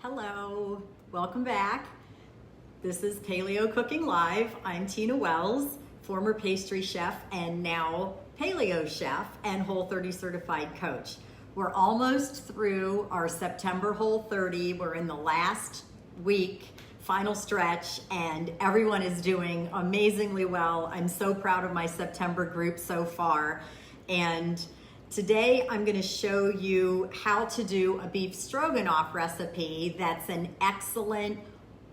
Hello, welcome back. This is Paleo Cooking Live. I'm Tina Wells, former pastry chef and now Paleo chef and Whole30 certified coach. We're almost through our September Whole30. We're in the last week, final stretch, and everyone is doing amazingly well. I'm so proud of my September group so far. And today I'm going to show you how to do a beef stroganoff recipe that's an excellent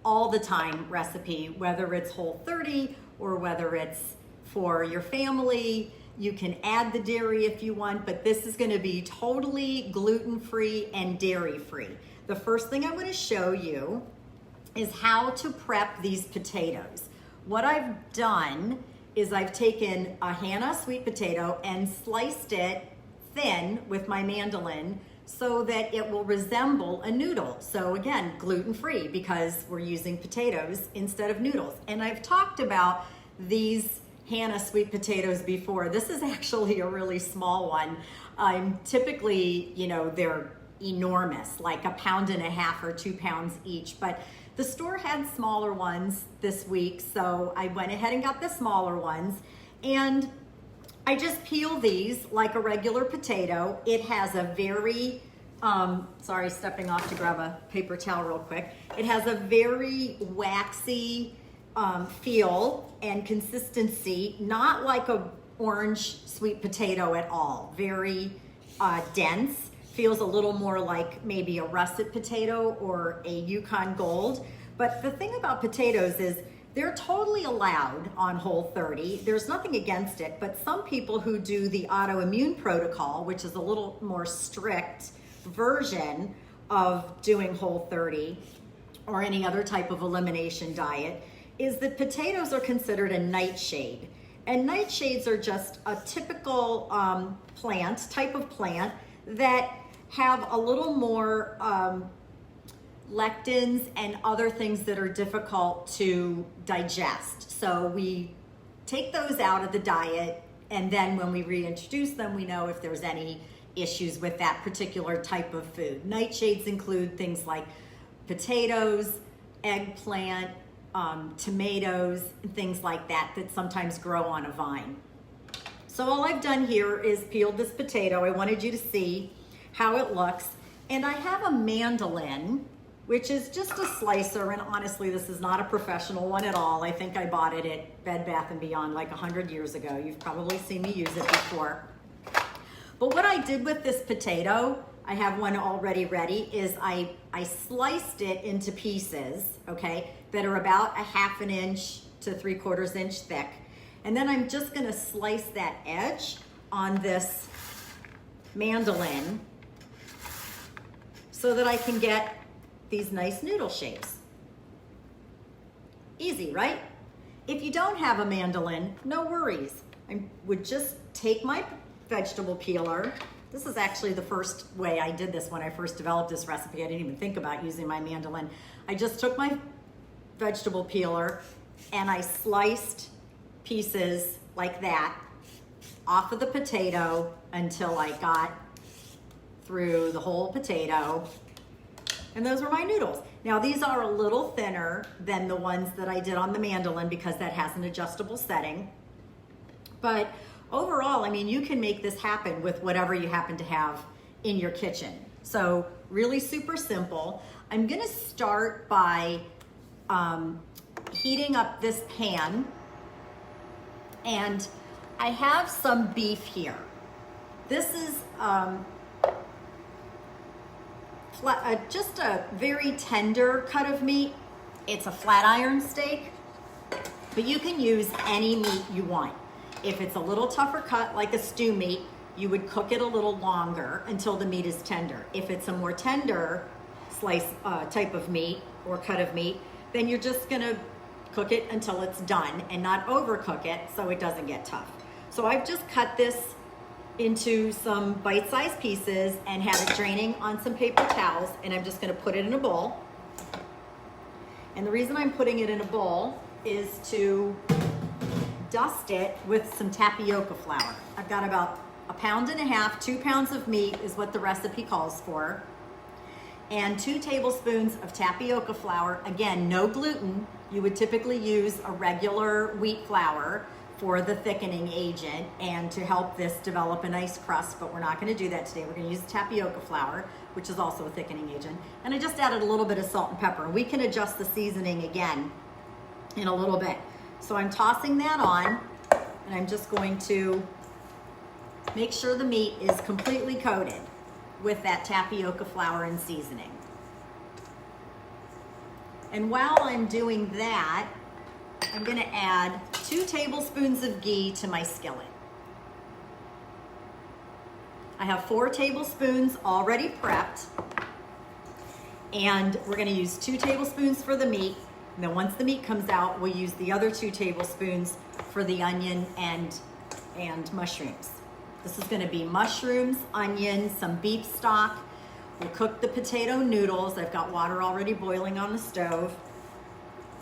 all the time recipe, whether it's Whole30 or whether it's for your family. You can add the dairy if you want, but this is going to be totally gluten-free and dairy-free. The first thing I'm going to show you is how to prep these potatoes. What I've done is I've taken a Hannah sweet potato and sliced it thin with my mandolin so that it will resemble a noodle. So again, gluten-free because we're using potatoes instead of noodles. And I've talked about these Hannah sweet potatoes before. This is actually a really small one. Typically, they're enormous, like 1.5 pounds or 2 pounds each, but the store had smaller ones this week, so I went ahead and got the smaller ones, and I just peel these like a regular potato. It has a very, sorry, stepping off to grab a paper towel real quick. It has a very waxy feel and consistency, not like a orange sweet potato at all. Very dense, feels a little more like maybe a russet potato or a Yukon Gold. But the thing about potatoes is they're totally allowed on Whole30. There's nothing against it, but some people who do the autoimmune protocol, which is a little more strict version of doing Whole30 or any other type of elimination diet, is that potatoes are considered a nightshade. And nightshades are just a typical type of plant that have a little more lectins and other things that are difficult to digest. So we take those out of the diet, and then when we reintroduce them, we know if there's any issues with that particular type of food. Nightshades include things like potatoes, eggplant, tomatoes, and things like that that sometimes grow on a vine. So all I've done here is peeled this potato. I wanted you to see how it looks. And I have a mandolin, which is just a slicer, and honestly, this is not a professional one at all. I think I bought it at Bed Bath & Beyond like 100 years ago. You've probably seen me use it before. But what I did with this potato, I have one already ready, is I sliced it into pieces, okay, that are about 1/2 inch to 3/4 inch thick. And then I'm just gonna slice that edge on this mandolin so that I can get these nice noodle shapes. Easy, right? If you don't have a mandolin, no worries. I would just take my vegetable peeler. This is actually the first way I did this when I first developed this recipe. I didn't even think about using my mandolin. I just took my vegetable peeler and I sliced pieces like that off of the potato until I got through the whole potato. And those were my noodles. Now these are a little thinner than the ones that I did on the mandolin because that has an adjustable setting. But overall, I mean, you can make this happen with whatever you happen to have in your kitchen. So really super simple. I'm gonna start by heating up this pan, and I have some beef here. This is just a very tender cut of meat. It's a flat iron steak, but you can use any meat you want. If it's a little tougher cut, like a stew meat, you would cook it a little longer until the meat is tender. If it's a more tender slice type of meat or cut of meat, then you're just gonna cook it until it's done and not overcook it so it doesn't get tough. So I've just cut this into some bite-sized pieces and have it draining on some paper towels, and I'm just gonna put it in a bowl. And the reason I'm putting it in a bowl is to dust it with some tapioca flour. I've got about 1.5 pounds, 2 pounds of meat is what the recipe calls for. and 2 tablespoons of tapioca flour. Again, no gluten. You would typically use a regular wheat flour for the thickening agent and to help this develop a nice crust, but we're not going to do that today. We're going to use tapioca flour, which is also a thickening agent. And I just added a little bit of salt and pepper. We can adjust the seasoning again in a little bit. So I'm tossing that on, and I'm just going to make sure the meat is completely coated with that tapioca flour and seasoning. And while I'm doing that, I'm gonna add 2 tablespoons of ghee to my skillet. I have 4 tablespoons already prepped, and we're gonna use 2 tablespoons for the meat, and then once the meat comes out, we'll use the other 2 tablespoons for the onion and mushrooms. This is gonna be mushrooms, onions, some beef stock. We'll cook the potato noodles. I've got water already boiling on the stove.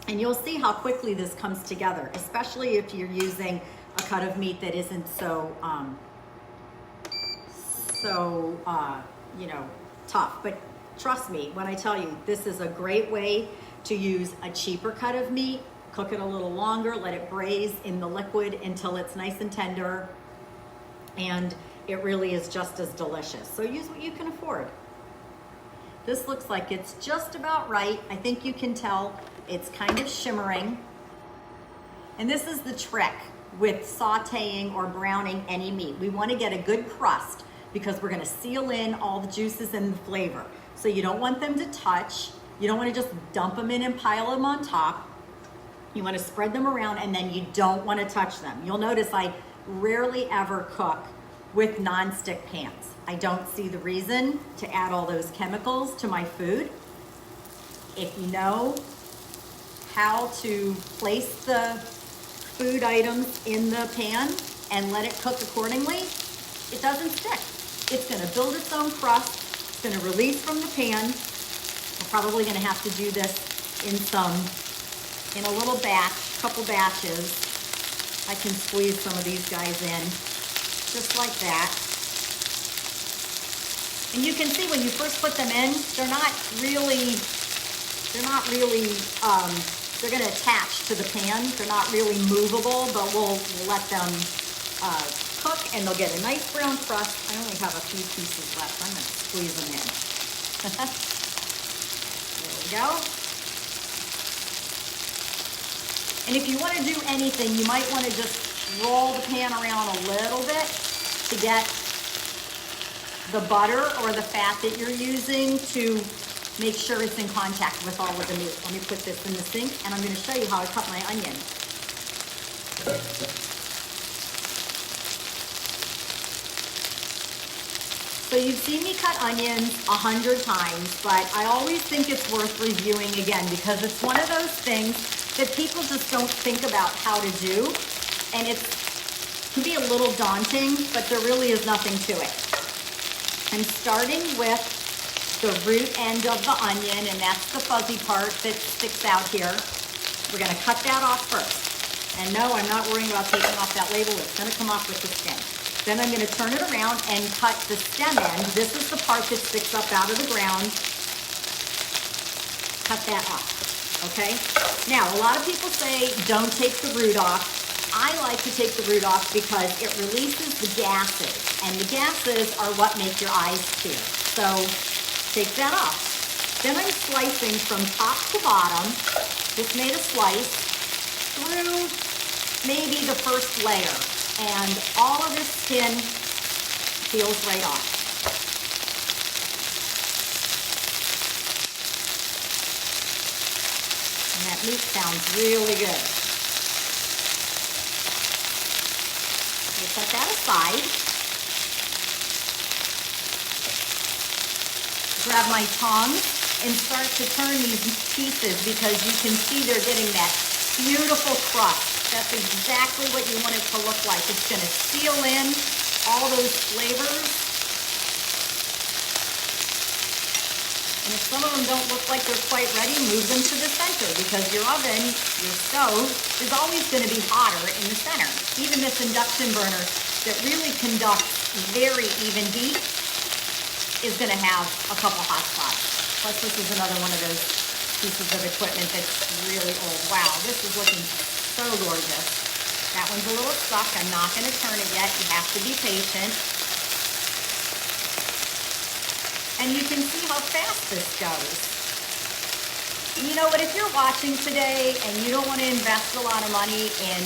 And you'll see how quickly this comes together, especially if you're using a cut of meat that isn't so tough. But trust me when I tell you, this is a great way to use a cheaper cut of meat. Cook it a little longer, let it braise in the liquid until it's nice and tender, and it really is just as delicious. So use what you can afford. This looks like it's just about right. I think you can tell it's kind of shimmering. And this is the trick with sauteing or browning any meat. We want to get a good crust because we're going to seal in all the juices and the flavor. So you don't want them to touch. You don't want to just dump them in and pile them on top. You want to spread them around, and then you don't want to touch them. You'll notice I rarely ever cook with nonstick pans. I don't see the reason to add all those chemicals to my food. If you know how to place the food items in the pan and let it cook accordingly, it doesn't stick. It's gonna build its own crust. It's gonna release from the pan. We're probably gonna have to do this in a little batch, couple batches. I can squeeze some of these guys in, just like that. And you can see when you first put them in, they're gonna attach to the pan. They're not really movable, but we'll let them cook, and they'll get a nice brown crust. I only have a few pieces left. I'm gonna squeeze them in. There we go. And if you wanna do anything, you might wanna just roll the pan around a little bit to get the butter or the fat that you're using to make sure it's in contact with all of the meat. Let me put this in the sink, and I'm going to show you how I cut my onion. So you've seen me cut onions 100 times, but I always think it's worth reviewing again because it's one of those things that people just don't think about how to do, and it can be a little daunting, but there really is nothing to it. I'm starting with the root end of the onion, and that's the fuzzy part that sticks out here. We're gonna cut that off first. And no, I'm not worrying about taking off that label. It's gonna come off with the skin. Then I'm gonna turn it around and cut the stem end. This is the part that sticks up out of the ground. Cut that off, okay? Now, a lot of people say don't take the root off. I like to take the root off because it releases the gases, and the gases are what make your eyes tear. So take that off. Then I'm slicing from top to bottom. Just made a slice through maybe the first layer, and all of this skin peels right off. And that meat sounds really good. We'll set that aside. Grab my tongs and start to turn these pieces because you can see they're getting that beautiful crust. That's exactly what you want it to look like. It's going to seal in all those flavors. And if some of them don't look like they're quite ready, move them to the center because your oven, your stove, is always going to be hotter in the center. Even this induction burner that really conducts very even heat is going to have a couple hot spots. Plus this is another one of those pieces of equipment that's really old. Wow, this is looking so gorgeous. That one's a little stuck. I'm not going to turn it yet. You have to be patient. And you can see how fast this goes. You know, but if you're watching today and you don't want to invest a lot of money in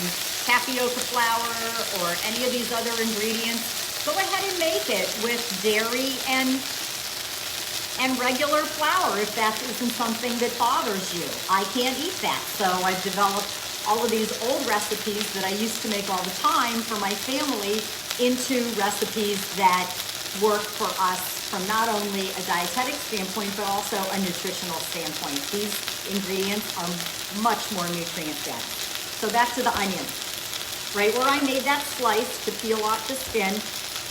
tapioca flour or any of these other ingredients, go ahead and make it with dairy and regular flour if that isn't something that bothers you. I can't eat that, so I've developed all of these old recipes that I used to make all the time for my family into recipes that work for us from not only a dietetic standpoint, but also a nutritional standpoint. These ingredients are much more nutrient dense. So back to the onions. Right where I made that slice to peel off the skin,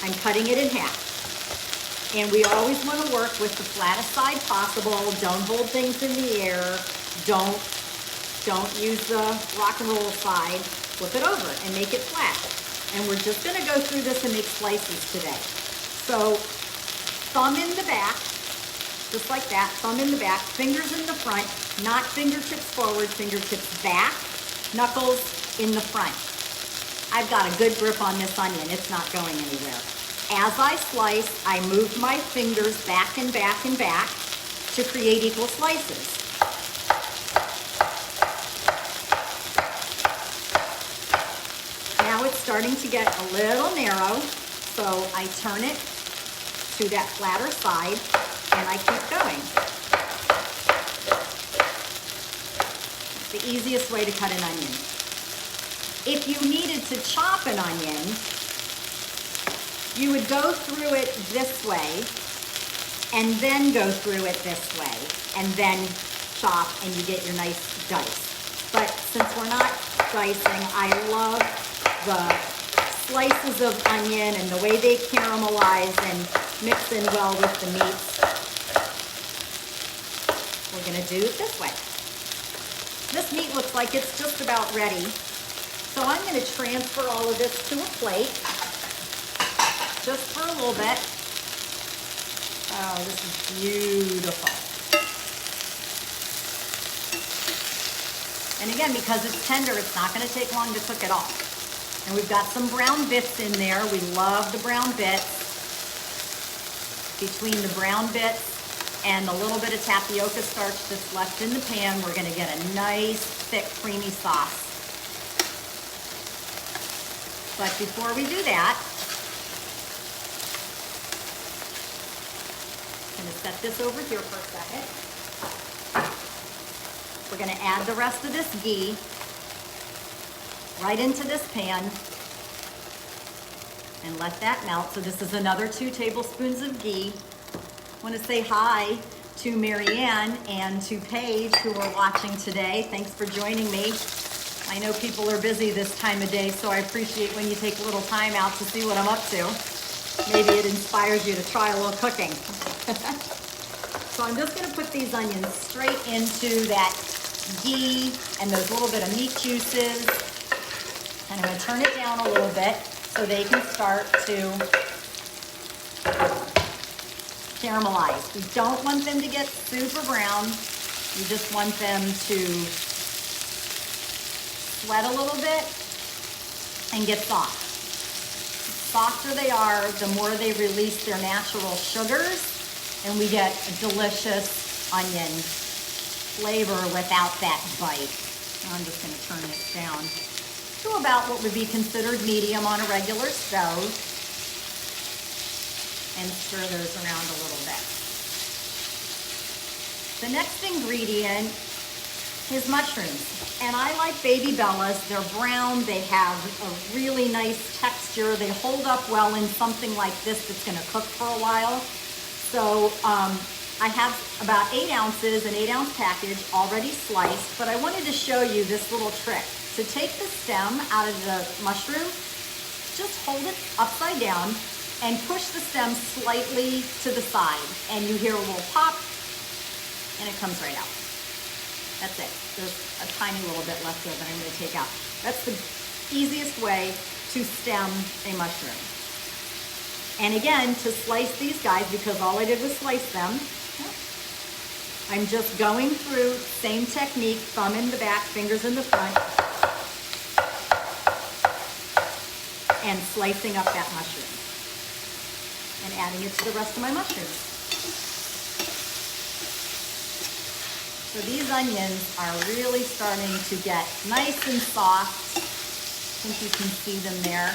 I'm cutting it in half. And we always want to work with the flattest side possible. Don't hold things in the air. Don't use the rock and roll side. Flip it over and make it flat. And we're just going to go through this and make slices today. So thumb in the back, just like that, thumb in the back, fingers in the front, not fingertips forward, fingertips back, knuckles in the front. I've got a good grip on this onion. It's not going anywhere. As I slice, I move my fingers back and back and back to create equal slices. Now it's starting to get a little narrow, so I turn it to that flatter side and I keep going. It's the easiest way to cut an onion. If you needed to chop an onion, you would go through it this way and then go through it this way and then chop and you get your nice dice. But since we're not dicing, I love the slices of onion and the way they caramelize and mix in well with the meats. We're going to do it this way. This meat looks like it's just about ready. So I'm going to transfer all of this to a plate, just for a little bit. Oh, this is beautiful. And again, because it's tender, it's not going to take long to cook at all. And we've got some brown bits in there. We love the brown bits. Between the brown bits and the little bit of tapioca starch that's left in the pan, we're going to get a nice, thick, creamy sauce. But before we do that, I'm going to set this over here for a second. We're going to add the rest of this ghee right into this pan and let that melt. So this is another 2 tablespoons of ghee. I want to say hi to Marianne and to Paige who are watching today. Thanks for joining me. I know people are busy this time of day, so I appreciate when you take a little time out to see what I'm up to. Maybe it inspires you to try a little cooking. So I'm just going to put these onions straight into that ghee and those little bit of meat juices. And I'm going to turn it down a little bit so they can start to caramelize. We don't want them to get super brown. You just want them to sweat a little bit and get soft. The softer they are, the more they release their natural sugars, and we get a delicious onion flavor without that bite. Now I'm just going to turn this down to about what would be considered medium on a regular stove and stir those around a little bit. The next ingredient is mushrooms. And I like baby bellas. They're brown. They have a really nice texture. They hold up well in something like this that's going to cook for a while. So I have about 8 ounces, an 8-ounce package already sliced, but I wanted to show you this little trick. To take the stem out of the mushroom, just hold it upside down and push the stem slightly to the side, and you hear a little pop, and it comes right out. That's it. There's a tiny little bit left there that I'm going to take out. That's the easiest way to stem a mushroom. And again, to slice these guys, because all I did was slice them, I'm just going through, same technique, thumb in the back, fingers in the front, and slicing up that mushroom and adding it to the rest of my mushrooms. So these onions are really starting to get nice and soft. I think you can see them there.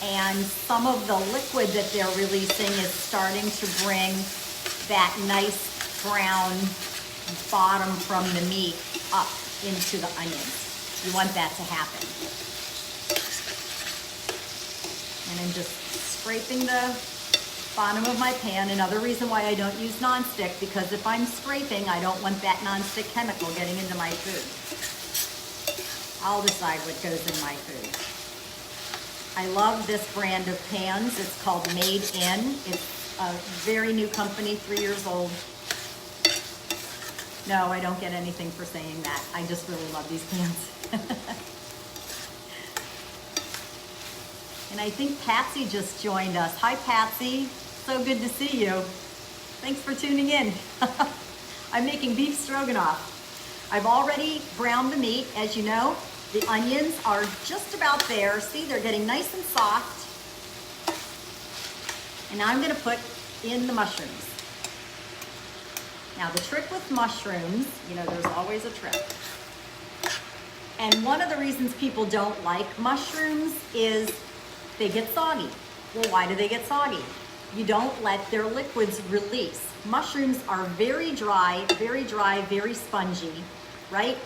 And some of the liquid that they're releasing is starting to bring that nice brown bottom from the meat up into the onions. You want that to happen. And I'm just scraping the bottom of my pan. Another reason why I don't use nonstick, because if I'm scraping, I don't want that nonstick chemical getting into my food. I'll decide what goes in my food. I love this brand of pans. It's called Made In. It's a very new company, 3 years old. No, I don't get anything for saying that. I just really love these pans. And I think Patsy just joined us. Hi, Patsy. So good to see you. Thanks for tuning in. I'm making beef stroganoff. I've already browned the meat, as you know. The onions are just about there. See, they're getting nice and soft. And now I'm gonna put in the mushrooms. Now the trick with mushrooms, you know, there's always a trick. And one of the reasons people don't like mushrooms is they get soggy. Well, why do they get soggy? You don't let their liquids release. Mushrooms are very dry, very spongy, right?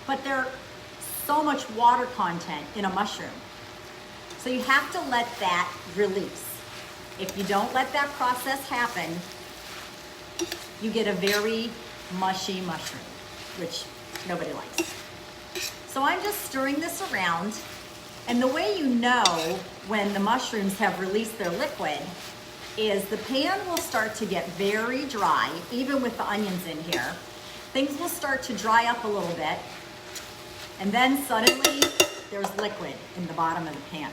But they're so much water content in a mushroom. So you have to let that release. If you don't let that process happen, you get a very mushy mushroom, which nobody likes. So I'm just stirring this around. And the way you know when the mushrooms have released their liquid is the pan will start to get very dry, even with the onions in here. Things will start to dry up a little bit. And then suddenly there's liquid in the bottom of the pan.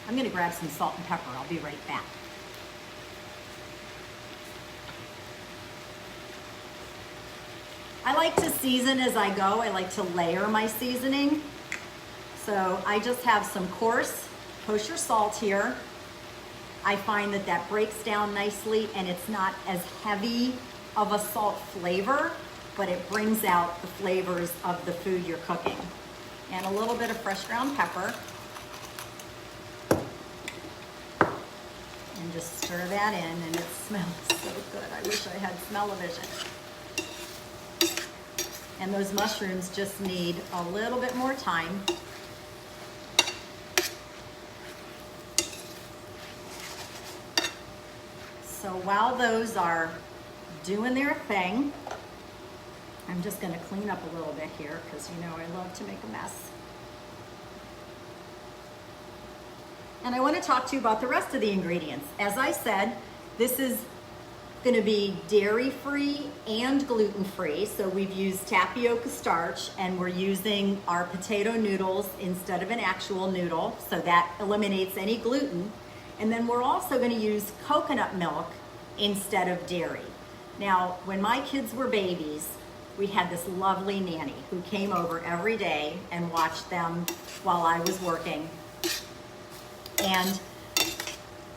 I'm gonna grab some salt and pepper. I'll be right back. I like to season as I go. I like to layer my seasoning. So I just have some coarse kosher salt here. I find that that breaks down nicely and it's not as heavy of a salt flavor, but it brings out the flavors of the food you're cooking. And a little bit of fresh ground pepper. And just stir that in, and it smells so good. I wish I had smell-o-vision. And those mushrooms just need a little bit more time. So while those are doing their thing, I'm just gonna clean up a little bit here because you know I love to make a mess. And I wanna talk to you about the rest of the ingredients. As I said, this is gonna be dairy-free and gluten-free. So we've used tapioca starch and we're using our potato noodles instead of an actual noodle. So that eliminates any gluten. And then we're also gonna use coconut milk instead of dairy. Now, when my kids were babies, we had this lovely nanny who came over every day and watched them while I was working. And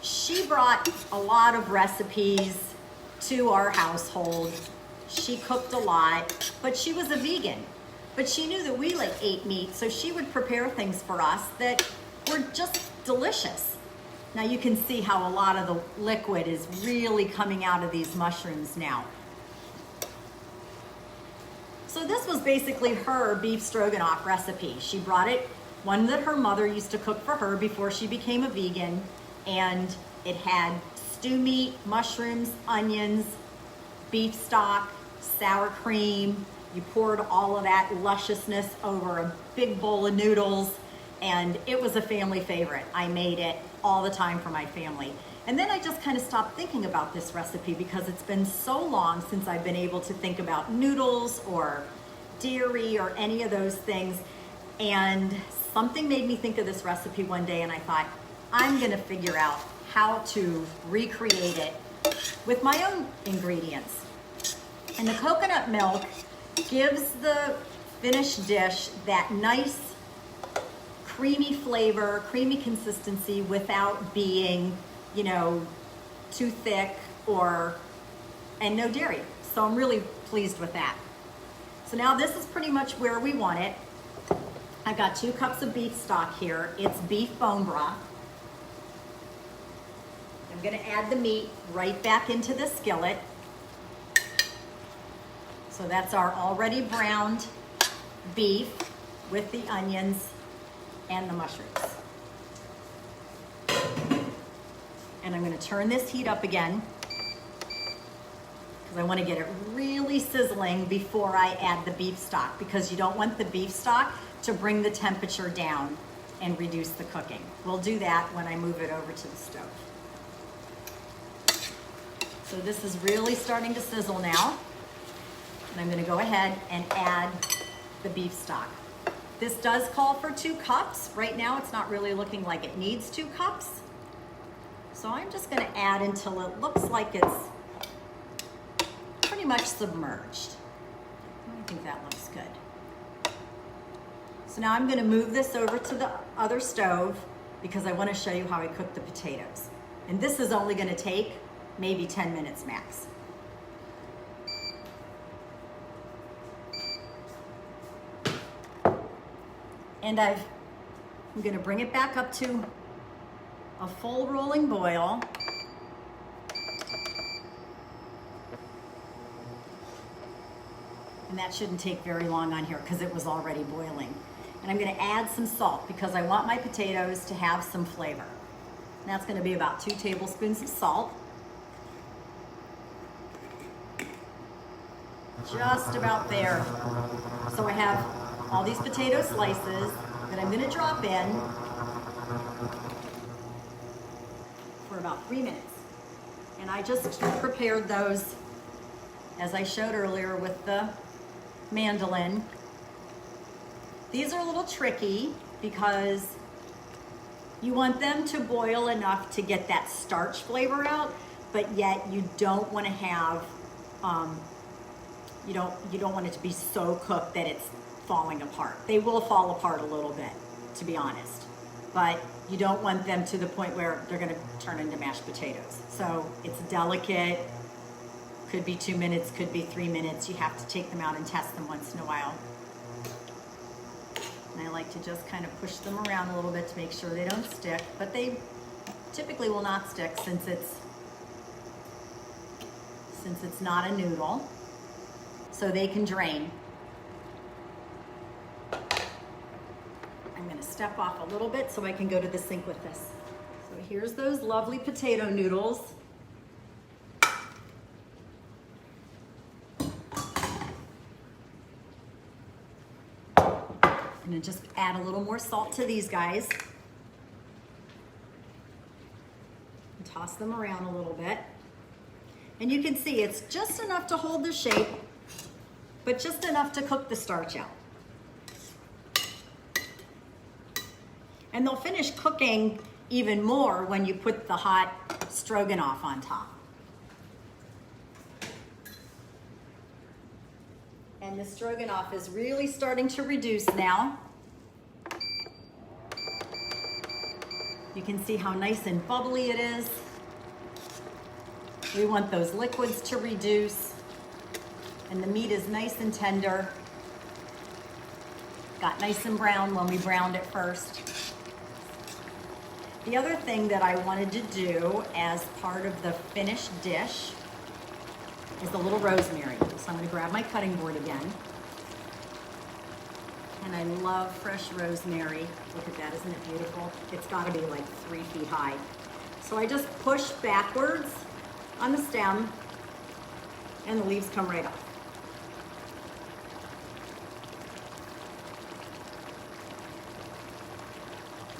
she brought a lot of recipes to our household. She cooked a lot, but she was a vegan. But she knew that we ate meat, so she would prepare things for us that were just delicious. Now you can see how a lot of the liquid is really coming out of these mushrooms now. So this was basically her beef stroganoff recipe. She brought it, one that her mother used to cook for her before she became a vegan, and it had stew meat, mushrooms, onions, beef stock, sour cream. You poured all of that lusciousness over a big bowl of noodles, and it was a family favorite. I made it all the time for my family. And then I just kind of stopped thinking about this recipe because it's been so long since I've been able to think about noodles or dairy or any of those things. And something made me think of this recipe one day, and I thought, I'm gonna figure out how to recreate it with my own ingredients. And the coconut milk gives the finished dish that nice creamy flavor, creamy consistency without being, you know, too thick and no dairy. So I'm really pleased with that. So now this is pretty much where we want it. I've got 2 cups of beef stock here. It's beef bone broth. I'm gonna add the meat right back into the skillet. So that's our already browned beef with the onions and the mushrooms. And I'm gonna turn this heat up again because I wanna get it really sizzling before I add the beef stock, because you don't want the beef stock to bring the temperature down and reduce the cooking. We'll do that when I move it over to the stove. So this is really starting to sizzle now. And I'm gonna go ahead and add the beef stock. This does call for 2 cups. Right now it's not really looking like it needs 2 cups. So I'm just gonna add until it looks like it's pretty much submerged. I think that looks good. So now I'm gonna move this over to the other stove because I wanna show you how I cook the potatoes. And this is only gonna take maybe 10 minutes max. And I'm gonna bring it back up to a full rolling boil. And that shouldn't take very long on here because it was already boiling. And I'm gonna add some salt because I want my potatoes to have some flavor. And that's gonna be about 2 tablespoons of salt. Just about there. So I have all these potato slices that I'm gonna drop in for about 3 minutes. And I just prepared those as I showed earlier with the mandolin. These are a little tricky because you want them to boil enough to get that starch flavor out, but yet you don't want to have, you don't want it to be so cooked that it's falling apart. They will fall apart a little bit, to be honest, but you don't want them to the point where they're going to turn into mashed potatoes. So it's delicate. Could be 2 minutes, could be 3 minutes. You have to take them out and test them once in a while. And I like to just kind of push them around a little bit to make sure they don't stick, but they typically will not stick since it's not a noodle, so they can drain. I'm gonna step off a little bit so I can go to the sink with this. So here's those lovely potato noodles. I'm gonna just add a little more salt to these guys. And toss them around a little bit. And you can see it's just enough to hold the shape, but just enough to cook the starch out. And they'll finish cooking even more when you put the hot stroganoff on top. And the stroganoff is really starting to reduce now. You can see how nice and bubbly it is. We want those liquids to reduce. And the meat is nice and tender. Got nice and brown when we browned it first. The other thing that I wanted to do as part of the finished dish is a little rosemary. So I'm gonna grab my cutting board again. And I love fresh rosemary. Look at that, isn't it beautiful? It's gotta be like 3 feet high. So I just push backwards on the stem and the leaves come right off.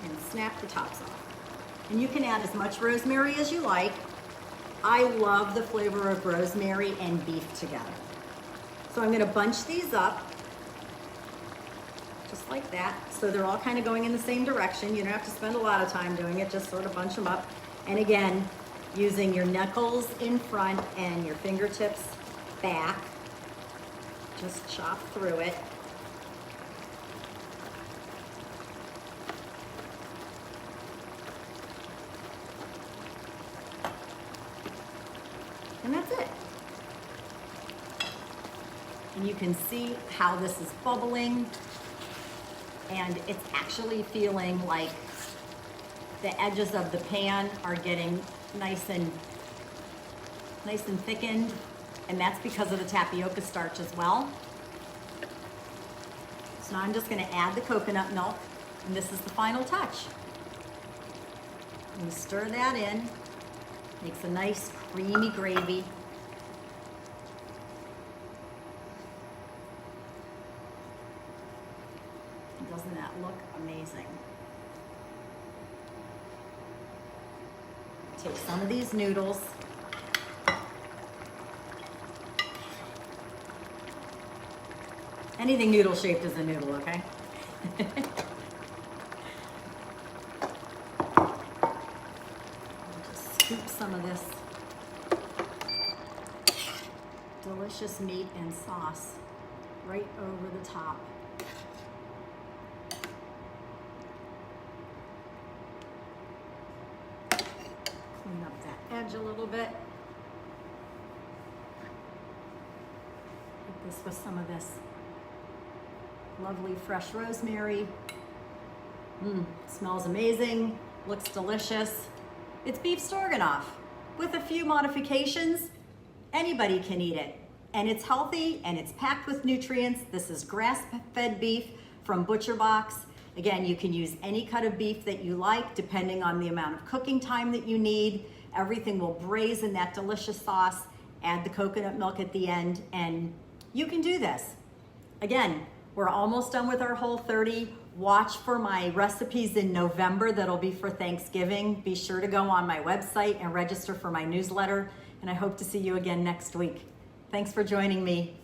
And snap the tops off. And you can add as much rosemary as you like. I love the flavor of rosemary and beef together. So I'm gonna bunch these up, just like that. So they're all kind of going in the same direction. You don't have to spend a lot of time doing it, just sort of bunch them up. And again, using your knuckles in front and your fingertips back Just chop through it. And that's it. And you can see how this is bubbling, and it's actually feeling like the edges of the pan are getting nice and thickened, and that's because of the tapioca starch as well. So now I'm just gonna add the coconut milk, and this is the final touch. You stir that in, makes a nice creamy gravy. Doesn't that look amazing? Take some of these noodles. Anything noodle shaped is a noodle, okay? Just scoop some of this delicious meat and sauce right over the top. Clean up that edge a little bit. Hit this with some of this lovely fresh rosemary. Smells amazing, looks delicious. It's beef stroganoff. With a few modifications, anybody can eat it. And it's healthy and it's packed with nutrients. This is grass-fed beef from Butcher Box. Again, you can use any cut of beef that you like, depending on the amount of cooking time that you need. Everything will braise in that delicious sauce. Add the coconut milk at the end, and you can do this. Again, we're almost done with our Whole30. Watch for my recipes in November that'll be for Thanksgiving. Be sure to go on my website and register for my newsletter, and I hope to see you again next week. Thanks for joining me.